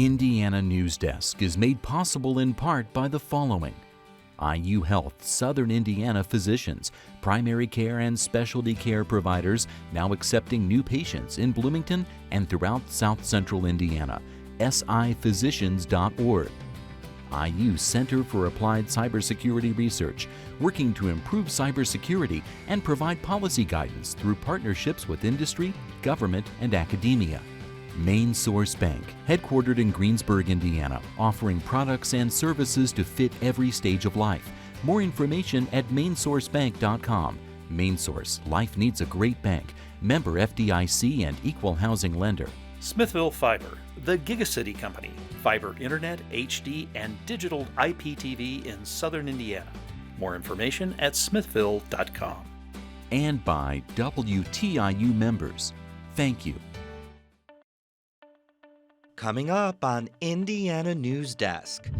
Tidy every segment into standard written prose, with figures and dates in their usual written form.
Indiana Newsdesk is made possible in part by the following: IU Health Southern Indiana physicians, primary care and specialty care providers now accepting new patients in Bloomington and throughout South Central Indiana. siphysicians.org. IU Center for Applied Cybersecurity Research, working to improve cybersecurity and provide policy guidance through partnerships with industry, government, and academia. Main Source Bank, headquartered in Greensburg, Indiana, offering products and services to fit every stage of life. More information at mainsourcebank.com. Main Source, life needs a great bank. Member FDIC and equal housing lender. Smithville Fiber, the Gigacity Company. Fiber Internet, HD, and digital IPTV in Southern Indiana. More information at smithville.com. And by WTIU members. Thank you. Coming up on Indiana Newsdesk,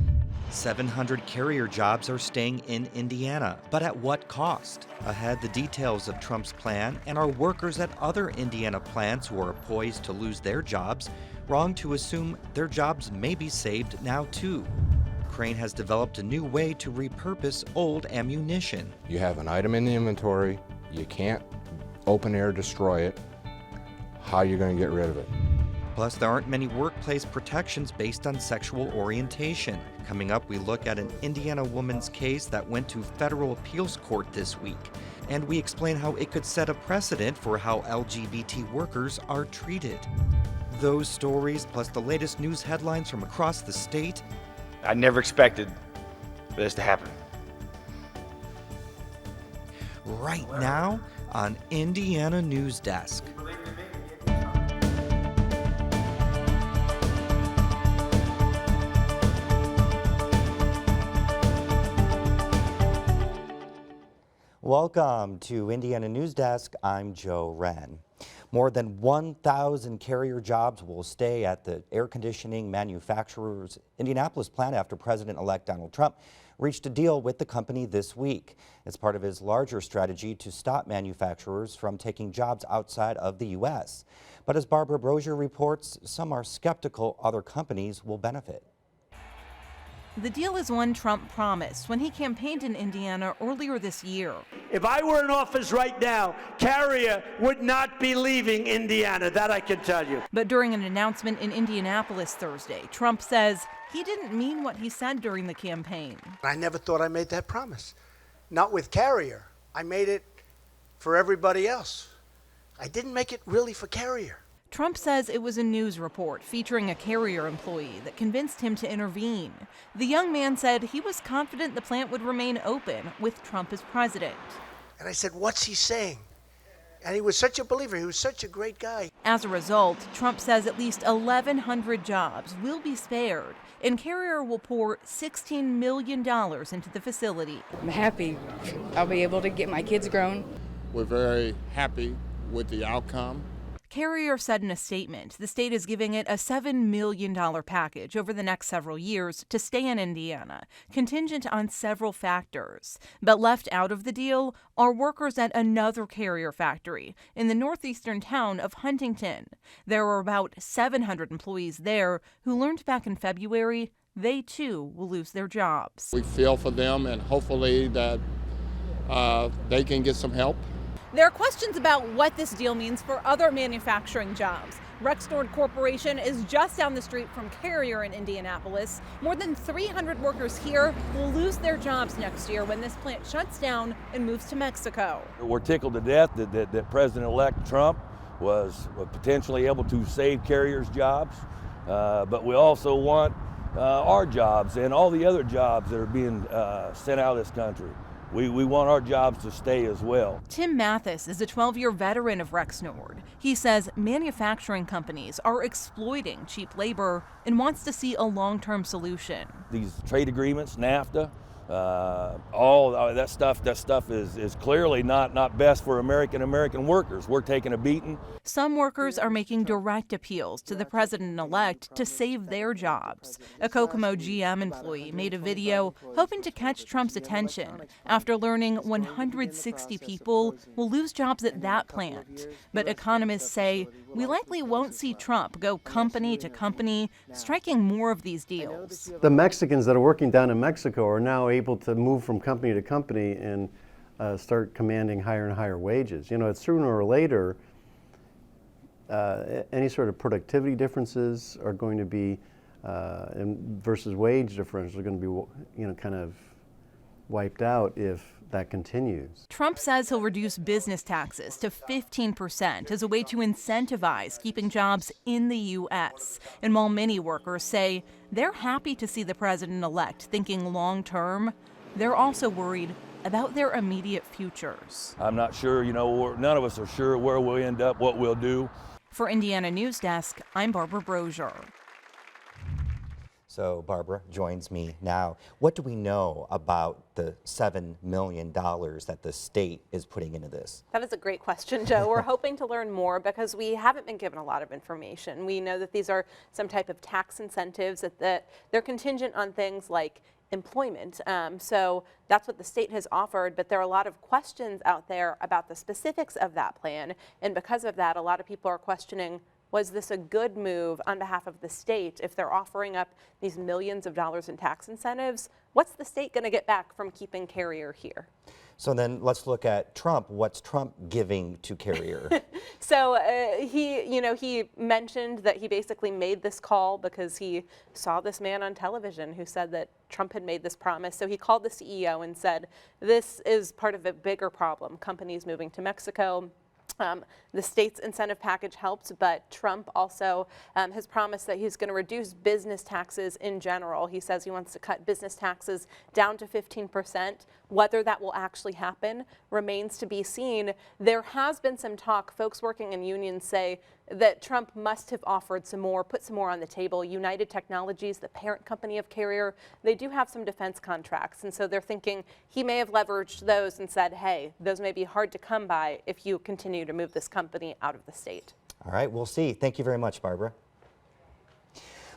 700 carrier jobs are staying in Indiana, but at what cost? Ahead, the details of Trump's plan, and are workers at other Indiana plants who are poised to lose their jobs wrong to assume their jobs may be saved now too? Crane has developed a new way to repurpose old ammunition. You have an item in the inventory, you can't open air destroy it. How are you going to get rid of it? Plus, there aren't many workplace protections based on sexual orientation. Coming up, we look at an Indiana woman's case that went to federal appeals court this week. And we explain how it could set a precedent for how LGBT workers are treated. Those stories, plus the latest news headlines from across the state. I never expected this to happen. Right now on Indiana Newsdesk. Welcome to Indiana Newsdesk. I'm Joe Wren. More than 1,000 carrier jobs will stay at the air conditioning manufacturer's Indianapolis plant after President-elect Donald Trump reached a deal with the company this week. It's part of his larger strategy to stop manufacturers from taking jobs outside of the U.S. But as Barbara Brozier reports, some are skeptical other companies will benefit. The deal is one Trump promised when he campaigned in Indiana earlier this year. If I were in office right now, Carrier would not be leaving Indiana, that I can tell you. But during an announcement in Indianapolis Thursday, Trump says he didn't mean what he said during the campaign. I never thought I made that promise. Not with Carrier. I made it for everybody else. I didn't make it really for Carrier. Trump says it was a news report featuring a Carrier employee that convinced him to intervene. The young man said he was confident the plant would remain open with Trump as president. And I said, what's he saying? And he was such a believer. He was such a great guy. As a result, Trump says at least 1,100 jobs will be spared, and Carrier will pour $16 million into the facility. I'm happy I'll be able to get my kids grown. We're very happy with the outcome. Carrier said in a statement the state is giving it a $7 million package over the next several years to stay in Indiana, contingent on several factors. But left out of the deal are workers at another Carrier factory in the northeastern town of Huntington. There are about 700 employees there who learned back in February they too will lose their jobs. We feel for them, and hopefully that they can get some help. There are questions about what this deal means for other manufacturing jobs. Rexnord Corporation is just down the street from Carrier in Indianapolis. More than 300 workers here will lose their jobs next year when this plant shuts down and moves to Mexico. We're tickled to death that President-elect Trump was potentially able to save Carrier's jobs, but we also want our jobs and all the other jobs that are being sent out of this country. We want our jobs to stay as well. Tim Mathis is a 12-year veteran of Rexnord. He says manufacturing companies are exploiting cheap labor and wants to see a long-term solution. These trade agreements, NAFTA, all that stuff is clearly not best for American workers. We're taking a beating. Some workers are making direct appeals to the president-elect to save their jobs. A Kokomo GM employee made a video hoping to catch Trump's attention after learning 160 people will lose jobs at that plant. But economists say we likely won't see Trump go company to company, striking more of these deals. The Mexicans that are working down in Mexico are now able to move from company to company and start commanding higher and higher wages. You know, it's sooner or later, any sort of productivity differences are going to be, versus wage differentials are going to be, kind of wiped out if that continues. Trump says he'll reduce business taxes to 15% as a way to incentivize keeping jobs in the U.S. And while many workers say they're happy to see the president-elect thinking long-term, they're also worried about their immediate futures. I'm not sure, none of us are sure where we'll end up, what we'll do. For Indiana Newsdesk, I'm Barbara Brosier. So Barbara joins me now. What do we know about the $7 million that the state is putting into this? That is a great question, Joe. We're hoping to learn more because we haven't been given a lot of information. We know that these are some type of tax incentives, that they're contingent on things like employment. So that's what the state has offered, but there are a lot of questions out there about the specifics of that plan. And because of that, a lot of people are questioning, was this a good move on behalf of the state if they're offering up these millions of dollars in tax incentives? What's the state going to get back from keeping Carrier here? So then let's look at Trump. What's Trump giving to Carrier? So he mentioned that he basically made this call because he saw this man on television who said that Trump had made this promise. So he called the CEO and said, this is part of a bigger problem. Companies moving to Mexico. The state's incentive package helped, but Trump also has promised that he's going to reduce business taxes in general. He says he wants to cut business taxes down to 15%. Whether that will actually happen remains to be seen. There has been some talk. Folks working in unions say that Trump must have offered some more, put some more on the table. United Technologies, the parent company of Carrier, they do have some defense contracts. And so they're thinking he may have leveraged those and said, hey, those may be hard to come by if you continue to move this company out of the state. All right, we'll see. Thank you very much, Barbara.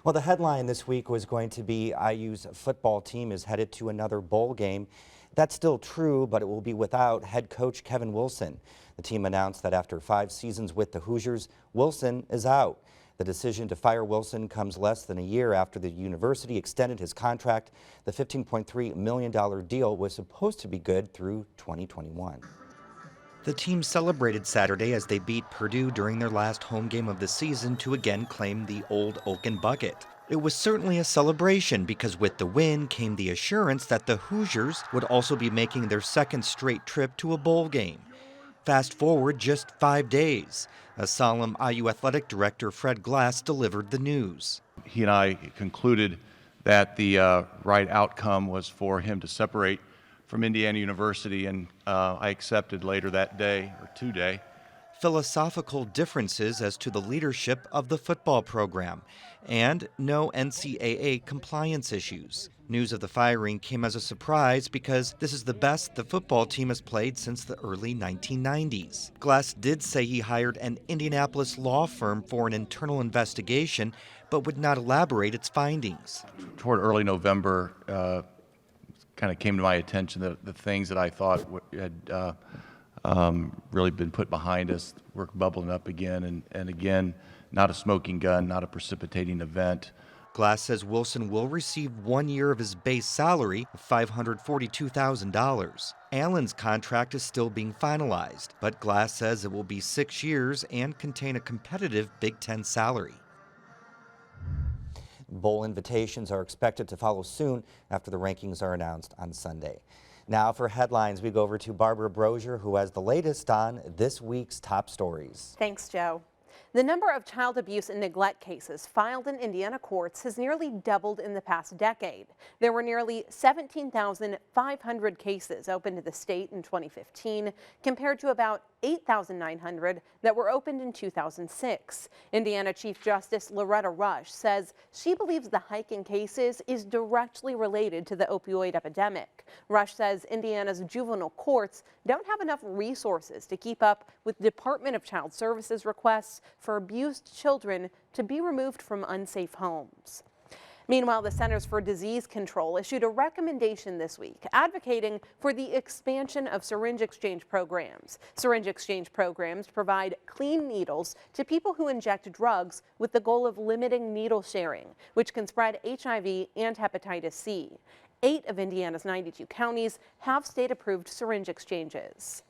Well, the headline this week was going to be IU's football team is headed to another bowl game. That's still true, but it will be without head coach Kevin Wilson. The team announced that after 5 seasons with the Hoosiers, Wilson is out. The decision to fire Wilson comes less than a year after the university extended his contract. The $15.3 million deal was supposed to be good through 2021. The team celebrated Saturday as they beat Purdue during their last home game of the season to again claim the old Oaken bucket. It was certainly a celebration because with the win came the assurance that the Hoosiers would also be making their second straight trip to a bowl game. Fast forward just 5 days. A solemn IU athletic director Fred Glass delivered the news. He and I concluded that the right outcome was for him to separate from Indiana University, and I accepted later that day, or today. Philosophical differences as to the leadership of the football program, and no NCAA compliance issues. News of the firing came as a surprise because this is the best the football team has played since the early 1990s. Glass did say he hired an Indianapolis law firm for an internal investigation, but would not elaborate its findings. Toward early November, kind of came to my attention that the things that I thought had really been put behind us were bubbling up again, and again, not a smoking gun, not a precipitating event. Glass says Wilson will receive 1 year of his base salary of $542,000. Allen's contract is still being finalized, but Glass says it will be 6 years and contain a competitive Big Ten salary. Bowl invitations are expected to follow soon after the rankings are announced on Sunday. Now for headlines, we go over to Barbara Brosier, who has the latest on this week's top stories. Thanks, Joe. The number of child abuse and neglect cases filed in Indiana courts has nearly doubled in the past decade. There were nearly 17,500 cases open to the state in 2015, compared to about 8,900 that were opened in 2006. Indiana Chief Justice Loretta Rush says she believes the hike in cases is directly related to the opioid epidemic. Rush says Indiana's juvenile courts don't have enough resources to keep up with Department of Child Services requests for abused children to be removed from unsafe homes. Meanwhile, the Centers for Disease Control issued a recommendation this week advocating for the expansion of syringe exchange programs. Syringe exchange programs provide clean needles to people who inject drugs with the goal of limiting needle sharing, which can spread HIV and hepatitis C. 8 of Indiana's 92 counties have state-approved syringe exchanges.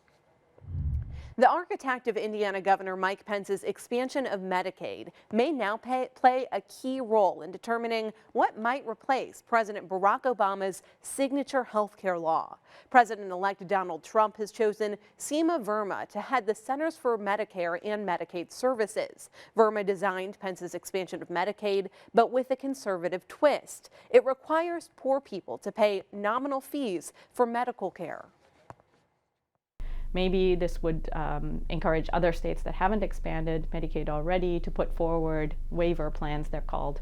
The architect of Indiana Governor Mike Pence's expansion of Medicaid may now play a key role in determining what might replace President Barack Obama's signature health care law. President-elect Donald Trump has chosen Seema Verma to head the Centers for Medicare and Medicaid Services. Verma designed Pence's expansion of Medicaid, but with a conservative twist. It requires poor people to pay nominal fees for medical care. Maybe this would encourage other states that haven't expanded Medicaid already to put forward waiver plans. They're called,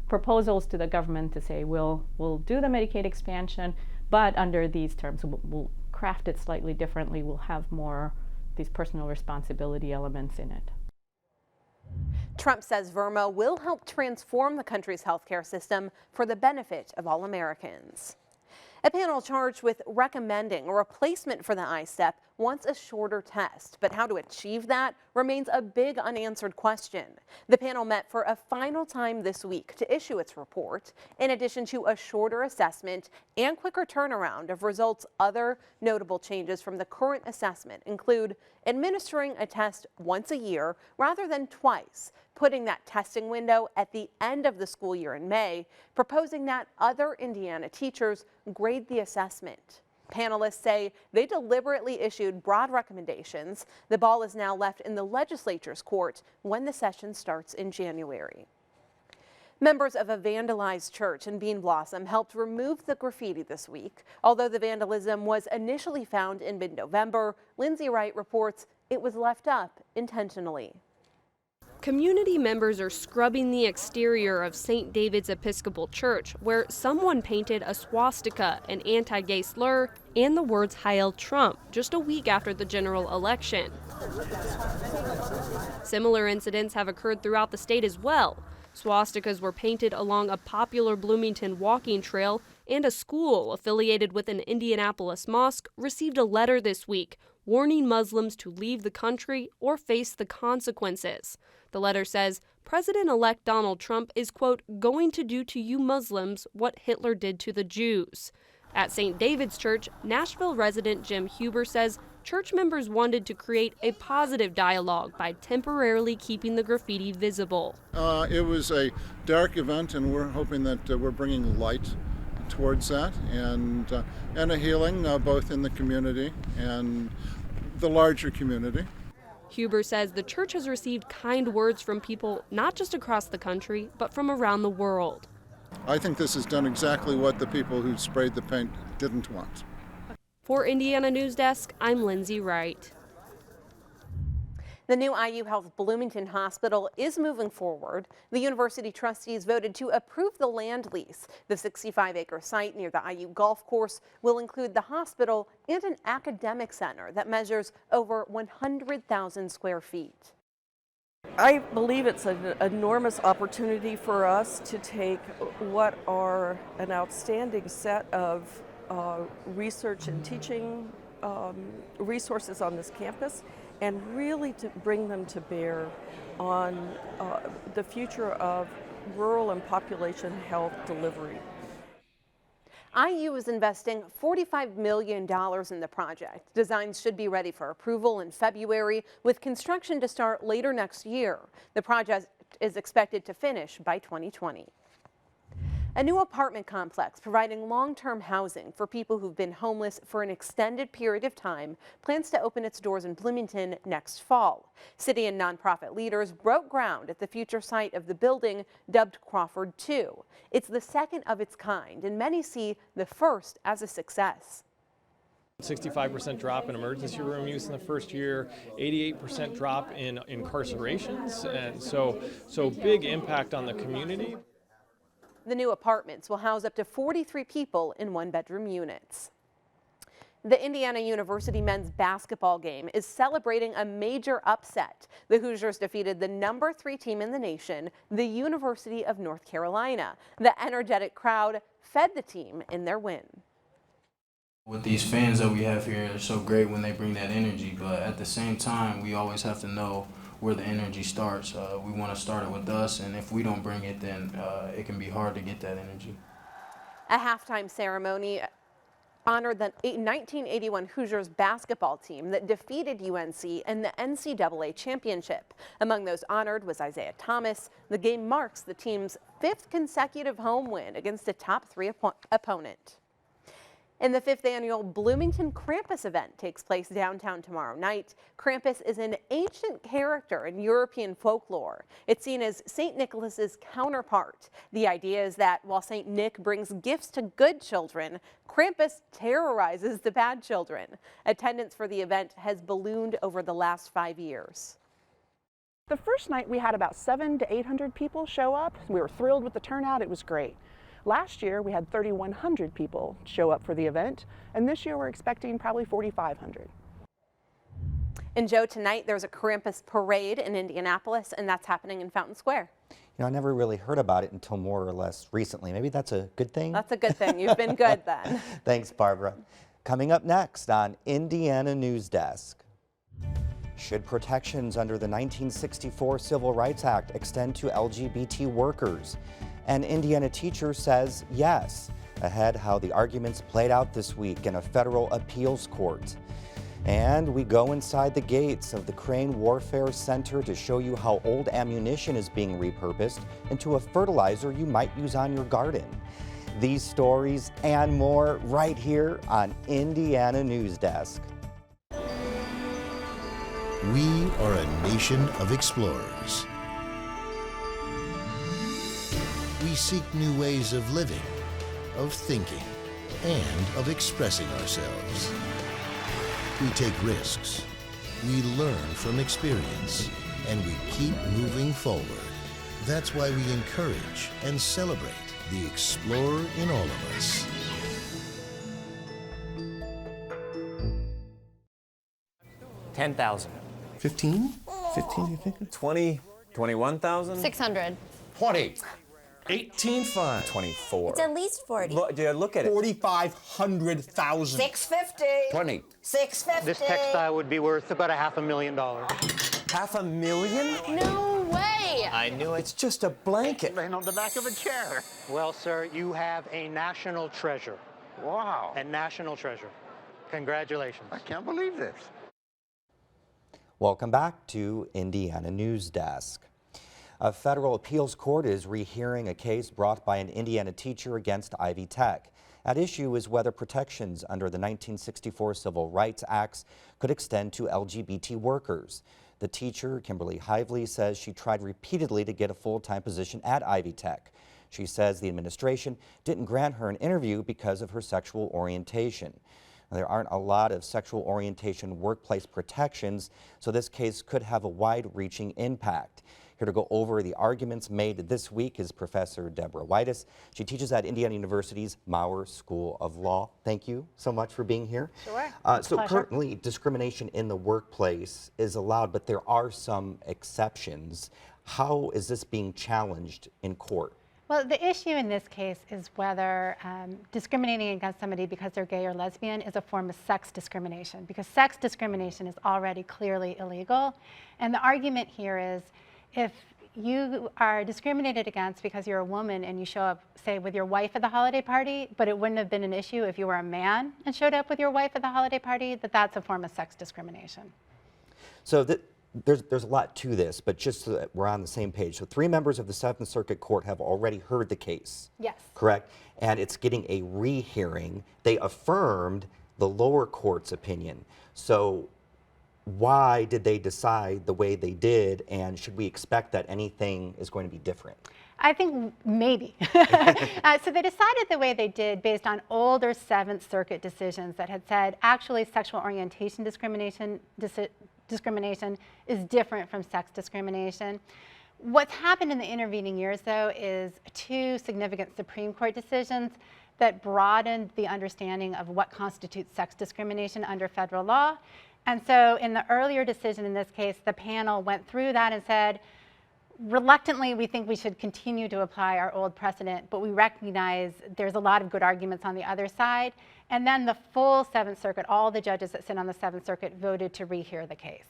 proposals to the government to say we'll do the Medicaid expansion, but under these terms we'll craft it slightly differently. We'll have more these personal responsibility elements in it. Trump says Verma will help transform the country's healthcare system for the benefit of all Americans. A panel charged with recommending a replacement for the iStep wants a shorter test, but how to achieve that remains a big unanswered question. The panel met for a final time this week to issue its report. In addition to a shorter assessment and quicker turnaround of results, other notable changes from the current assessment include administering a test once a year rather than twice, putting that testing window at the end of the school year in May, proposing that other Indiana teachers grade the assessment. Panelists say they deliberately issued broad recommendations. The ball is now left in the legislature's court when the session starts in January. Members of a vandalized church in Bean Blossom helped remove the graffiti this week. Although the vandalism was initially found in mid-November, Lindsay Wright reports it was left up intentionally. Community members are scrubbing the exterior of St. David's Episcopal Church, where someone painted a swastika, an anti-gay slur, and the words "Heil Trump" just a week after the general election. Similar incidents have occurred throughout the state as well. Swastikas were painted along a popular Bloomington walking trail, and a school affiliated with an Indianapolis mosque received a letter this week warning Muslims to leave the country or face the consequences. The letter says President-elect Donald Trump is, quote, going to do to you Muslims what Hitler did to the Jews. At St. David's Church, Nashville resident Jim Huber says church members wanted to create a positive dialogue by temporarily keeping the graffiti visible. It was a dark event, and we're hoping that we're bringing light towards that and a healing both in the community and the larger community. Huber says the church has received kind words from people not just across the country, but from around the world. I think this has done exactly what the people who sprayed the paint didn't want. For Indiana Newsdesk, I'm Lindsay Wright. The new IU Health Bloomington Hospital is moving forward. The university trustees voted to approve the land lease. The 65-acre site near the IU golf course will include the hospital and an academic center that measures over 100,000 square feet. I believe it's an enormous opportunity for us to take what are an outstanding set of research and teaching resources on this campus and really to bring them to bear on the future of rural and population health delivery. IU is investing $45 million in the project. Designs should be ready for approval in February, with construction to start later next year. The project is expected to finish by 2020. A new apartment complex providing long-term housing for people who've been homeless for an extended period of time plans to open its doors in Bloomington next fall. City and nonprofit leaders broke ground at the future site of the building dubbed Crawford 2. It's the second of its kind, and many see the first as a success. 65% drop in emergency room use in the first year, 88% drop in incarcerations, and so big impact on the community. The new apartments will house up to 43 people in one-bedroom units. The Indiana University men's basketball game is celebrating a major upset. The Hoosiers defeated the number 3 team in the nation, the University of North Carolina. The energetic crowd fed the team in their win. With these fans that we have here, they're so great when they bring that energy, but at the same time, we always have to know where the energy starts. We want to start it with us, and if we don't bring it, then it can be hard to get that energy. A halftime ceremony honored the 1981 Hoosiers basketball team that defeated UNC in the NCAA championship. Among those honored was Isaiah Thomas. The game marks the team's 5th consecutive home win against a top 3 opponent. And the 5th annual Bloomington Krampus event takes place downtown tomorrow night. Krampus is an ancient character in European folklore. It's seen as St. Nicholas's counterpart. The idea is that while St. Nick brings gifts to good children, Krampus terrorizes the bad children. Attendance for the event has ballooned over the last 5 years. The first night we had about 700 to 800 people show up. We were thrilled with the turnout. It was great. Last year, we had 3,100 people show up for the event, and this year we're expecting probably 4,500. And Joe, tonight there's a Krampus parade in Indianapolis, and that's happening in Fountain Square. You know, I never really heard about it until more or less recently. Maybe that's a good thing? That's a good thing. You've been good then. Thanks, Barbara. Coming up next on Indiana Newsdesk. Should protections under the 1964 Civil Rights Act extend to LGBT workers? An Indiana teacher says yes. Ahead, how the arguments played out this week in a federal appeals court. And we go inside the gates of the Crane Warfare Center to show you how old ammunition is being repurposed into a fertilizer you might use on your garden. These stories and more right here on Indiana Newsdesk. We are a nation of explorers. We seek new ways of living, of thinking, and of expressing ourselves. We take risks, we learn from experience, and we keep moving forward. That's why we encourage and celebrate the explorer in all of us. $10,000. 15? 15, you think? 20, 21,000? 600. 20. 18,500. 24. It's at least 40. Look at it. 4,500,000. 650. 20. 650. This textile would be worth about $500,000. $500,000? No way. I knew it's just a blanket. Laying on the back of a chair. Well, sir, you have a national treasure. Wow. A national treasure. Congratulations. I can't believe this. Welcome back to Indiana Newsdesk. A federal appeals court is rehearing a case brought by an Indiana teacher against Ivy Tech. At issue is whether protections under the 1964 Civil Rights Acts could extend to LGBT workers. The teacher, Kimberly Hively, says she tried repeatedly to get a full-time position at Ivy Tech. She says the administration didn't grant her an interview because of her sexual orientation. There aren't a lot of sexual orientation workplace protections, so this case could have a wide-reaching impact. Here to go over the arguments made this week is Professor Deborah Whitus. She teaches at Indiana University's Maurer School of Law. Thank you so much for being here. Sure. So currently, discrimination in the workplace is allowed, but there are some exceptions. How is this being challenged in court? Well, the issue in this case is whether discriminating against somebody because they're gay or lesbian is a form of sex discrimination, because sex discrimination is already clearly illegal. And the argument here is, if you are discriminated against because you're a woman and you show up, say, with your wife at the holiday party, but it wouldn't have been an issue if you were a man and showed up with your wife at the holiday party, that's a form of sex discrimination. So there's a lot to this, but just so that we're on the same page. So 3 members of the 7th Circuit Court have already heard the case. Yes. Correct? And it's getting a rehearing. They affirmed the lower court's opinion. So why did they decide the way they did, and should we expect that anything is going to be different? I think maybe. So they decided the way they did based on older Seventh Circuit decisions that had said actually sexual orientation discrimination is different from sex discrimination. What's happened in the intervening years, though, is 2 significant Supreme Court decisions that broadened the understanding of what constitutes sex discrimination under federal law. And so in the earlier decision in this case, the panel went through that and said, reluctantly, we think we should continue to apply our old precedent, but we recognize there's a lot of good arguments on the other side. And then the full Seventh Circuit, all the judges that sit on the Seventh Circuit, voted to rehear the case.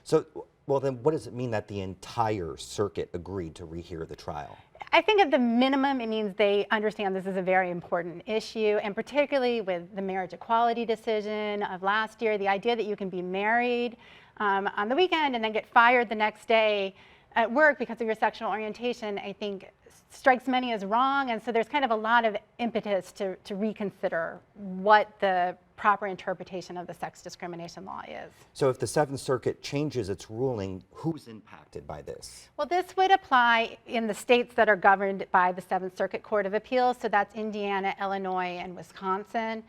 So, well, then what does it mean that the entire circuit agreed to rehear the trial? I think at the minimum, it means they understand this is a very important issue, and particularly with the marriage equality decision of last year, the idea that you can be married on the weekend and then get fired the next day at work because of your sexual orientation, I think strikes many as wrong. And so there's kind of a lot of impetus to reconsider what the proper interpretation of the sex discrimination law is. So if the Seventh Circuit changes its ruling, who's impacted by this? Well, this would apply in the states that are governed by the Seventh Circuit Court of Appeals. So that's Indiana, Illinois, and Wisconsin.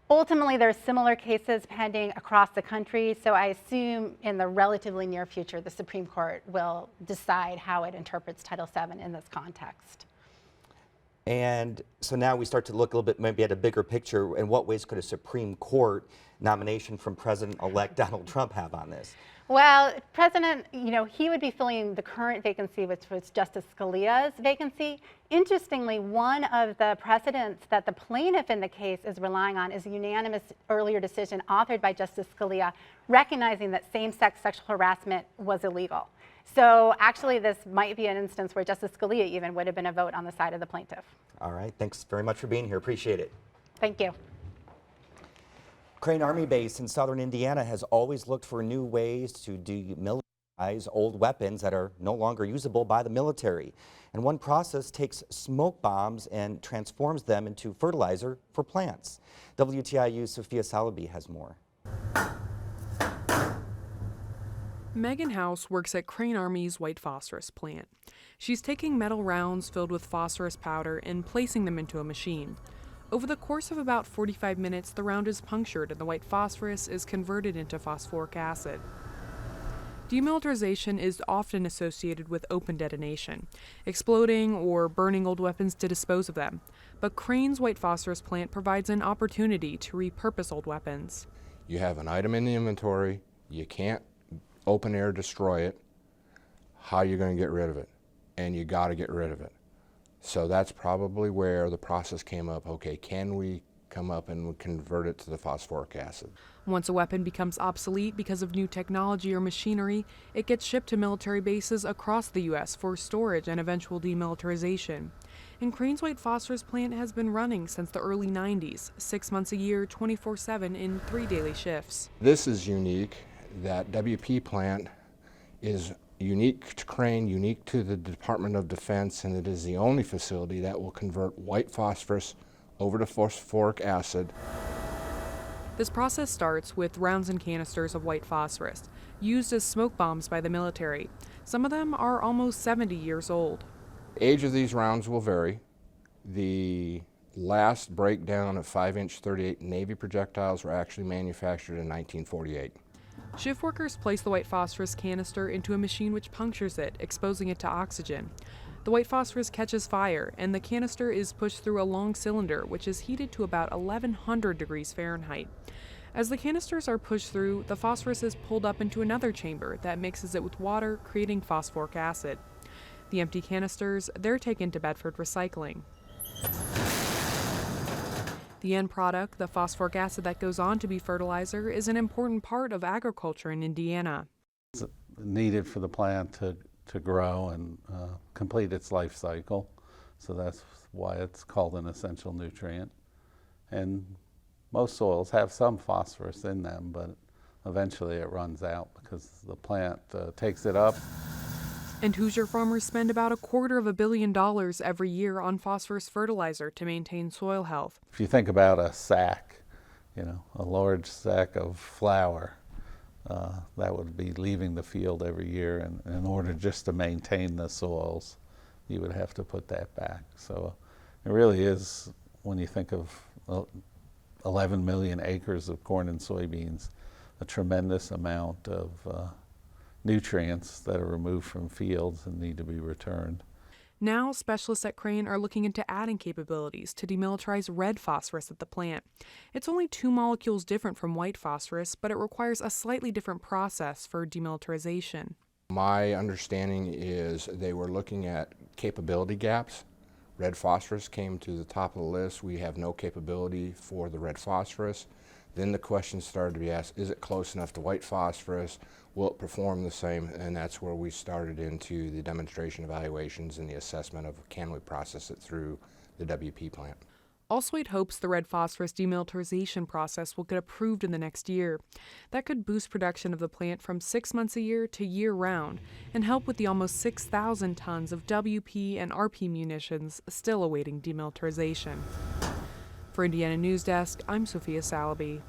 Ultimately, there are similar cases pending across the country, so I assume in the relatively near future, the Supreme Court will decide how it interprets Title VII in this context. And so now we start to look a little bit maybe at a bigger picture. In what ways could a Supreme Court nomination from President-elect Donald Trump have on this? Well, President, he would be filling the current vacancy, which was Justice Scalia's vacancy. Interestingly, one of the precedents that the plaintiff in the case is relying on is a unanimous earlier decision authored by Justice Scalia, recognizing that same-sex sexual harassment was illegal. So actually, this might be an instance where Justice Scalia even would have been a vote on the side of the plaintiff. All right, thanks very much for being here. Appreciate it. Thank you. Crane Army Base in southern Indiana has always looked for new ways to demilitarize old weapons that are no longer usable by the military. And one process takes smoke bombs and transforms them into fertilizer for plants. WTIU's Sophia Salaby has more. Megan House works at Crane Army's white phosphorus plant. She's taking metal rounds filled with phosphorus powder and placing them into a machine. Over the course of about 45 minutes, the round is punctured and the white phosphorus is converted into phosphoric acid. Demilitarization is often associated with open detonation, exploding or burning old weapons to dispose of them. But Crane's white phosphorus plant provides an opportunity to repurpose old weapons. You have an item in the inventory, you can't open air destroy it. How are you going to get rid of it? And you got to get rid of it. So that's probably where the process came up. Okay, can we come up and convert it to the phosphoric acid? Once a weapon becomes obsolete because of new technology or machinery, it gets shipped to military bases across the U.S. for storage and eventual demilitarization. And Crane's white phosphorus plant has been running since the early 90s, 6 months a year, 24/7 in 3 daily shifts. This is unique. That WP plant is unique to Crane, unique to the Department of Defense, and it is the only facility that will convert white phosphorus over to phosphoric acid. This process starts with rounds and canisters of white phosphorus, used as smoke bombs by the military. Some of them are almost 70 years old. The age of these rounds will vary. The last breakdown of 5-inch 38 Navy projectiles were actually manufactured in 1948. Shift workers place the white phosphorus canister into a machine which punctures it, exposing it to oxygen. The white phosphorus catches fire, and the canister is pushed through a long cylinder, which is heated to about 1100 degrees Fahrenheit. As the canisters are pushed through, the phosphorus is pulled up into another chamber that mixes it with water, creating phosphoric acid. The empty canisters, they're taken to Bedford Recycling. The end product, the phosphoric acid that goes on to be fertilizer, is an important part of agriculture in Indiana. It's needed for the plant to grow and complete its life cycle, so that's why it's called an essential nutrient. And most soils have some phosphorus in them, but eventually it runs out because the plant takes it up. And Hoosier farmers spend about $250 million every year on phosphorus fertilizer to maintain soil health. If you think about a sack, a large sack of flour, that would be leaving the field every year in order just to maintain the soils you would have to put that back. So it really is, when you think of 11 million acres of corn and soybeans, a tremendous amount of nutrients that are removed from fields and need to be returned. Now, specialists at Crane are looking into adding capabilities to demilitarize red phosphorus at the plant. It's only 2 molecules different from white phosphorus, but it requires a slightly different process for demilitarization. My understanding is they were looking at capability gaps. Red phosphorus came to the top of the list. We have no capability for the red phosphorus. Then the question started to be asked, is it close enough to white phosphorus? Will it perform the same? And that's where we started into the demonstration evaluations and the assessment of can we process it through the WP plant. Allswade hopes the red phosphorus demilitarization process will get approved in the next year. That could boost production of the plant from 6 months a year to year-round and help with the almost 6,000 tons of WP and RP munitions still awaiting demilitarization. For Indiana Newsdesk, I'm Sophia Salaby.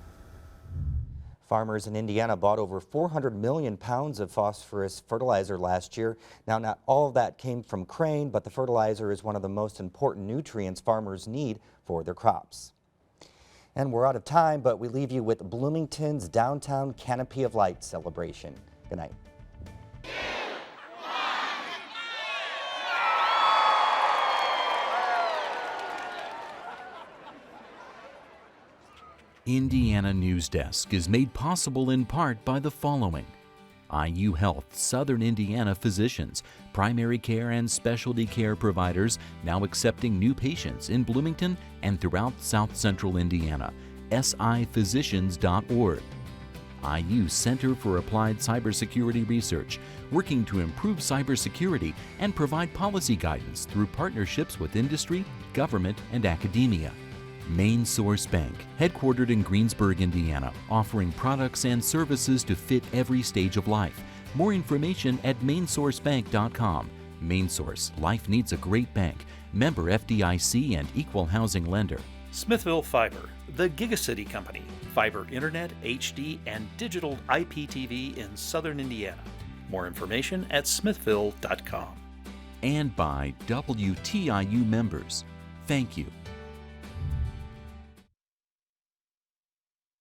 Farmers in Indiana bought over 400 million pounds of phosphorus fertilizer last year. Now, not all of that came from Crane, but the fertilizer is one of the most important nutrients farmers need for their crops. And we're out of time, but we leave you with Bloomington's Downtown Canopy of Light celebration. Good night. Indiana Newsdesk is made possible in part by the following: IU Health Southern Indiana physicians, primary care and specialty care providers now accepting new patients in Bloomington and throughout South Central Indiana. siphysicians.org. IU Center for Applied Cybersecurity Research, working to improve cybersecurity and provide policy guidance through partnerships with industry, government, and academia. Main Source Bank, headquartered in Greensburg, Indiana, offering products and services to fit every stage of life. More information at mainsourcebank.com. Main Source, life needs a great bank. Member FDIC and equal housing lender. Smithville Fiber, the Gigacity Company. Fiber Internet, HD, and digital IPTV in Southern Indiana. More information at smithville.com. And by WTIU members. Thank you.